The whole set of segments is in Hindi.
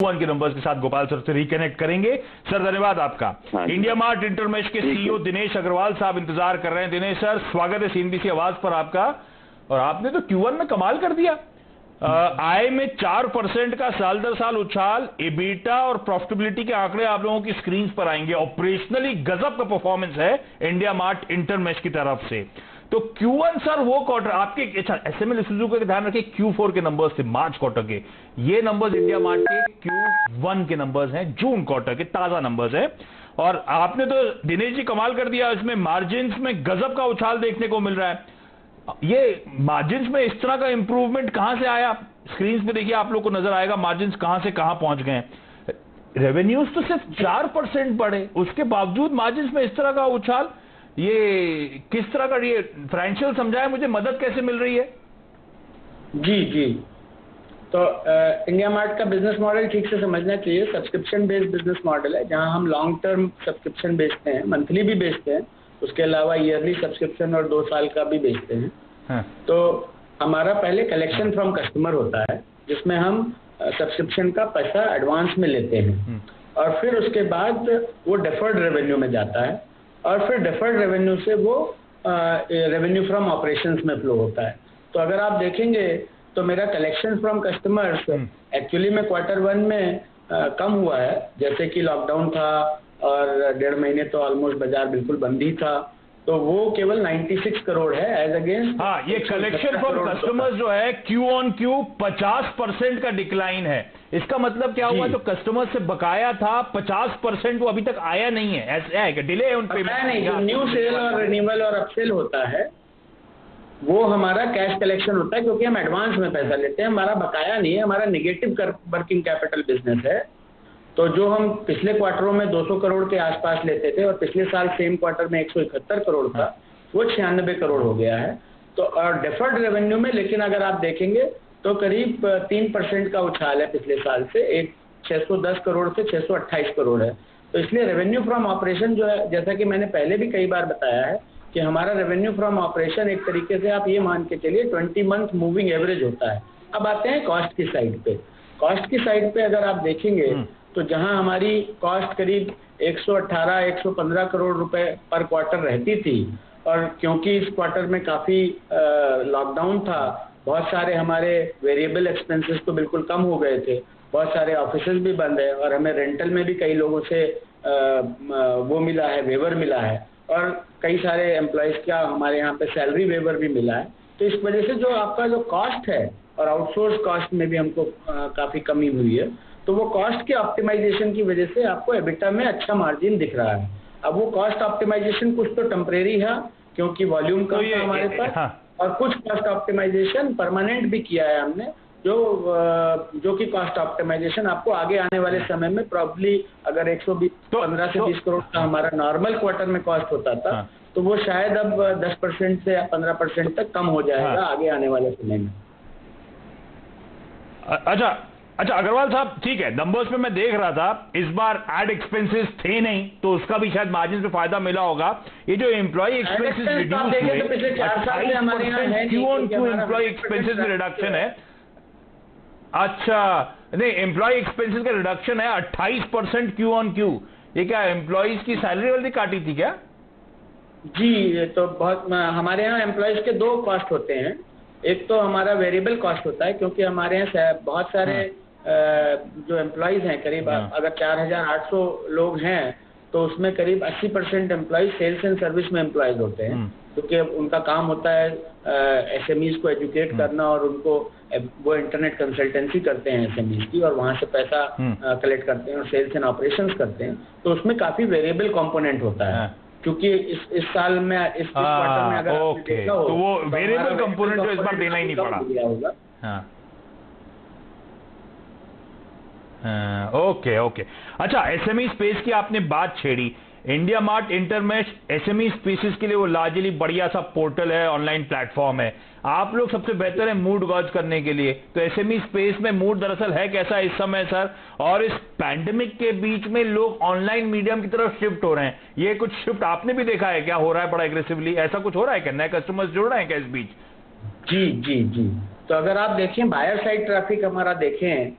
वन के नंबर्स के साथ गोपाल सर से रिकनेक्ट करेंगे। सर धन्यवाद आपका। इंडिया मार्ट इंटरमेश के सीईओ दिनेश अग्रवाल साहब इंतजार कर रहे हैं। दिनेश सर स्वागत है सीएनबीसी आवाज पर आपका। और आपने तो Q1 में कमाल कर दिया। आय में 4% का साल दर साल उछाल, एबिटा और प्रॉफिटेबिलिटी के आंकड़े आप लोगों की स्क्रीन पर आएंगे। ऑपरेशनली गजब का परफॉर्मेंस है इंडिया मार्ट इंटरमेश की तरफ से। तो Q1 सर वो क्वार्टर आपके एसएमएल सुजुकी का ध्यान रखिए, Q4 के नंबर्स थे मार्च क्वार्टर के। ये नंबर्स इंडिया मार्ट के Q1 के नंबर्स हैं, जून क्वार्टर के ताजा नंबर्स हैं। और आपने तो दिनेश जी कमाल कर दिया, इसमें मार्जिन्स में गजब का उछाल देखने को मिल रहा है। ये मार्जिन्स में इस तरह का इंप्रूवमेंट कहां से आया? स्क्रीन पे देखिए, आप लोग को नजर आएगा मार्जिन्स कहां से कहां पहुंच गए। रेवेन्यूज तो सिर्फ 4% बढ़े, उसके बावजूद मार्जिन्स में इस तरह का उछाल। ये किस तरह का, ये फाइनेंशियल समझाए मुझे, मदद कैसे मिल रही है? जी तो इंडिया मार्ट का बिजनेस मॉडल ठीक से समझना चाहिए। सब्सक्रिप्शन बेस्ड बिजनेस मॉडल है, जहां हम लॉन्ग टर्म सब्सक्रिप्शन बेचते हैं, मंथली भी बेचते हैं, उसके अलावा ईयरली सब्सक्रिप्शन और 2 साल का भी बेचते हैं। हाँ। तो हमारा पहले कलेक्शन फ्रॉम कस्टमर होता है, जिसमें हम सब्सक्रिप्शन का पैसा एडवांस में लेते हैं, और फिर उसके बाद वो डेफर्ड रेवेन्यू में जाता है, और फिर डेफर्ड रेवेन्यू से वो रेवेन्यू फ्रॉम ऑपरेशंस में फ्लो होता है। तो अगर आप देखेंगे तो मेरा कलेक्शन फ्रॉम कस्टमर्स एक्चुअली में Q1 में कम हुआ है, जैसे कि लॉकडाउन था और 1.5 महीने तो ऑलमोस्ट बाजार बिल्कुल बंद ही था, तो वो केवल 96 करोड़ है एज अगेंस्ट। हाँ, ये कलेक्शन फ्रॉम कस्टमर्स जो है Q on Q 50% का डिक्लाइन है। इसका मतलब क्या हुआ? जो कस्टमर से बकाया था 50% वो अभी तक आया नहीं है, ऐसा है कि डिले है उन पेमेंट? नहीं, जो न्यू सेल और रिन्यूअल और अपसेल होता है वो हमारा कैश कलेक्शन होता है, क्योंकि हम एडवांस में पैसा लेते हैं, हमारा बकाया नहीं है, हमारा नेगेटिव वर्किंग कैपिटल बिजनेस है। तो जो हम पिछले क्वार्टरों में 200 करोड़ के आसपास लेते थे और पिछले साल सेम क्वार्टर में 171 करोड़ था, वो 96 करोड़ हो गया है। तो और डेफर्ड रेवेन्यू में लेकिन अगर आप देखेंगे तो करीब 3% का उछाल है पिछले साल से, एक 610 करोड़ से 628 करोड़ है। तो इसलिए रेवेन्यू फ्रॉम ऑपरेशन जो है, जैसा कि मैंने पहले भी कई बार बताया है कि हमारा रेवेन्यू फ्रॉम ऑपरेशन एक तरीके से आप ये मान के चलिए 20 मंथ मूविंग एवरेज होता है। अब आते हैं कॉस्ट की साइड पे। कॉस्ट की साइड पे अगर आप देखेंगे तो जहां हमारी कॉस्ट करीब 118-115 करोड़ रुपए पर क्वार्टर रहती थी, और क्योंकि इस क्वार्टर में काफी लॉकडाउन था, बहुत सारे हमारे वेरिएबल एक्सपेंसेस तो बिल्कुल कम हो गए थे, बहुत सारे ऑफिसेज भी बंद है, और हमें रेंटल में भी कई लोगों से वो मिला है, वेवर मिला है, और कई सारे एम्प्लॉयज का हमारे यहाँ पे सैलरी वेवर भी मिला है। तो इस वजह से जो आपका जो कॉस्ट है, और आउटसोर्स कॉस्ट में भी हमको काफी कमी हुई है, तो वो कॉस्ट के ऑप्टिमाइजेशन की वजह से आपको एबिटा में अच्छा मार्जिन दिख रहा है। अब वो कॉस्ट ऑप्टिमाइजेशन कुछ तो टेम्परेरी है, क्योंकि वॉल्यूम कम है हमारे पास, और कुछ कॉस्ट ऑप्टिमाइजेशन परमानेंट भी किया है हमने, जो कि कॉस्ट ऑप्टिमाइजेशन आपको आगे आने वाले समय में प्रॉब्ली अगर 15 से 20 करोड़ का हमारा नॉर्मल क्वार्टर में कॉस्ट होता था, तो वो शायद अब 10% से 15% तक कम हो जाएगा आगे आने वाले समय में। अच्छा अग्रवाल साहब, ठीक है, नंबर्स में मैं देख रहा था इस बार एड एक्सपेंसेस थे नहीं, तो उसका भी शायद मार्जिन पे फायदा मिला होगा। ये जो एम्प्लॉय एक्सपेंसेस रिड्यूस हुए, 28% Q on Q employee expenses में रिडक्शन है। अच्छा नहीं, एम्प्लॉय एक्सपेंसेस का रिडक्शन है 28% Q on Q। ये क्या एम्प्लॉयज की सैलरी वाली काटी थी क्या? जी, तो बहुत हमारे यहाँ एम्प्लॉयज के 2 कॉस्ट होते हैं। एक तो हमारा वेरिएबल कॉस्ट होता है, क्योंकि हमारे यहाँ बहुत सारे जो एम्प्लॉयज हैं, करीब अगर 4800 लोग हैं, तो उसमें करीब 80% एम्प्लॉयज सेल्स एंड सर्विस में एम्प्लॉयज होते हैं, क्योंकि उनका काम होता है एसएमईज को एजुकेट करना, और उनको वो इंटरनेट कंसल्टेंसी करते हैं एसएमईज की, और वहां से पैसा कलेक्ट करते हैं और सेल्स एंड ऑपरेशंस करते हैं। तो उसमें काफी वेरिएबल कंपोनेंट होता है, क्योंकि इस साल में इस क्वार्टर में अगर आपने देखा हो, तो वो वेरिएबल कंपोनेंट जो इस बार देना ही नहीं पड़ा। ओके। अच्छा, एसएमई स्पेस की आपने बात छेड़ी। India mart Intermesh SME spaces के लिए वो लार्जली बढ़िया सा पोर्टल है, ऑनलाइन प्लेटफॉर्म है। आप लोग सबसे बेहतर है मूड गॉज करने के लिए, तो एसएमई स्पेस में मूड दरअसल है कैसा इस समय सर? और इस पैंडेमिक के बीच में लोग ऑनलाइन मीडियम की तरफ शिफ्ट हो रहे हैं, ये कुछ शिफ्ट आपने भी देखा है क्या? हो रहा है बड़ा एग्रेसिवली, ऐसा कुछ हो रहा है क्या? नए कस्टमर्स जुड़ रहे हैं क्या इस बीच? जी। तो अगर आप देखें बायर साइड ट्रैफिक हमारा देखें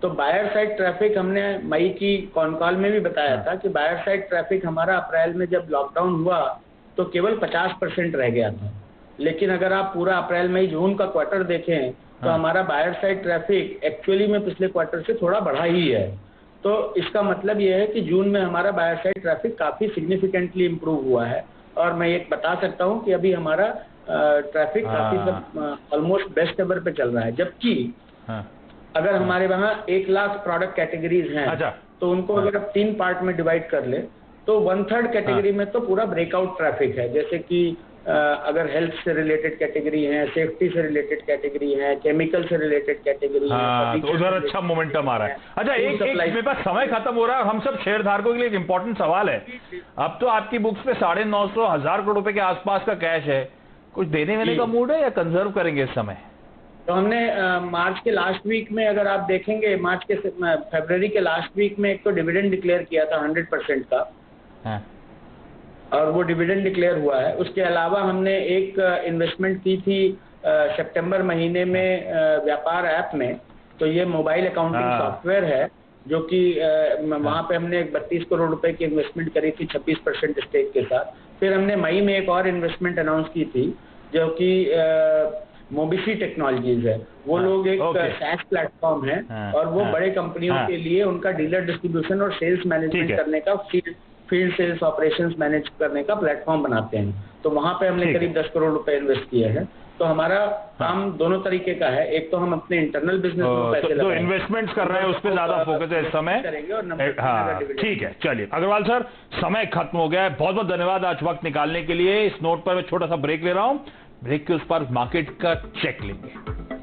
तो बायर साइड ट्रैफिक हमने मई की कॉन कॉल में भी बताया था कि बायर साइड ट्रैफिक हमारा अप्रैल में जब लॉकडाउन हुआ तो केवल 50% रह गया था, लेकिन अगर आप पूरा अप्रैल मई जून का क्वार्टर देखें तो हमारा बायर साइड ट्रैफिक एक्चुअली में पिछले क्वार्टर से थोड़ा बढ़ा ही है। तो इसका मतलब ये है कि जून में हमारा बायर साइड ट्रैफिक काफी सिग्निफिकेंटली इम्प्रूव हुआ है, और मैं एक बता सकता हूँ कि अभी हमारा ट्रैफिक काफी ऑलमोस्ट बेस्ट एवर पे चल रहा है। जबकि अगर हमारे वहाँ 1 लाख प्रोडक्ट कैटेगरीज हैं, तो उनको अगर आप 3 पार्ट में डिवाइड कर ले तो 1/3 कैटेगरी में तो पूरा ब्रेकआउट ट्रैफिक है, जैसे कि अगर हेल्थ से रिलेटेड कैटेगरी है, सेफ्टी से रिलेटेड कैटेगरी है, केमिकल से रिलेटेड कैटेगरी है, तो उधर अच्छा मोमेंटम आ रहा है। अच्छा, एक मेरे पास समय खत्म हो रहा है, हम सब शेयर धारकों के लिए एक इंपॉर्टेंट सवाल है। अब तो आपकी बुक्स पे 950,000 करोड़ रुपए के आसपास का कैश है, कुछ देने वेने का मूड है या कंजर्व करेंगे इस समय? तो हमने मार्च के लास्ट वीक में, अगर आप देखेंगे फरवरी के लास्ट वीक में एक तो डिविडेंड डिक्लेयर किया था 100% का, और वो डिविडेंड डिक्लेयर हुआ है। उसके अलावा हमने एक इन्वेस्टमेंट की थी सितंबर महीने में व्यापार ऐप में। तो ये मोबाइल अकाउंटिंग सॉफ्टवेयर है जो कि वहाँ पे हमने 32 करोड़ रुपए की इन्वेस्टमेंट करी थी 26% स्टेक के साथ। फिर हमने मई में एक और इन्वेस्टमेंट अनाउंस की थी जो कि मोबिशी टेक्नोलॉजीज है। वो लोग एक SaaS प्लेटफॉर्म है और वो बड़े कंपनियों के लिए उनका डीलर डिस्ट्रीब्यूशन और सेल्स मैनेजमेंट करने का, फील्ड सेल्स ऑपरेशंस मैनेज करने का प्लेटफॉर्म बनाते हैं। तो वहां पे हमने करीब 10 करोड़ रुपए इन्वेस्ट किए हैं। तो हमारा काम दोनों तरीके का है, एक तो हम अपने इंटरनल बिजनेस में पैसे तो इन्वेस्टमेंट्स कर रहे हैं, उस पर ज्यादा फोकस है इस समय करेंगे। और ठीक है, चलिए अग्रवाल सर, समय खत्म हो गया है। बहुत बहुत धन्यवाद आज वक्त निकालने के लिए। इस नोट पर मैं छोटा सा ब्रेक ले रहा हूं। ब्रेक के उस पर मार्केट का चेक लेंगे।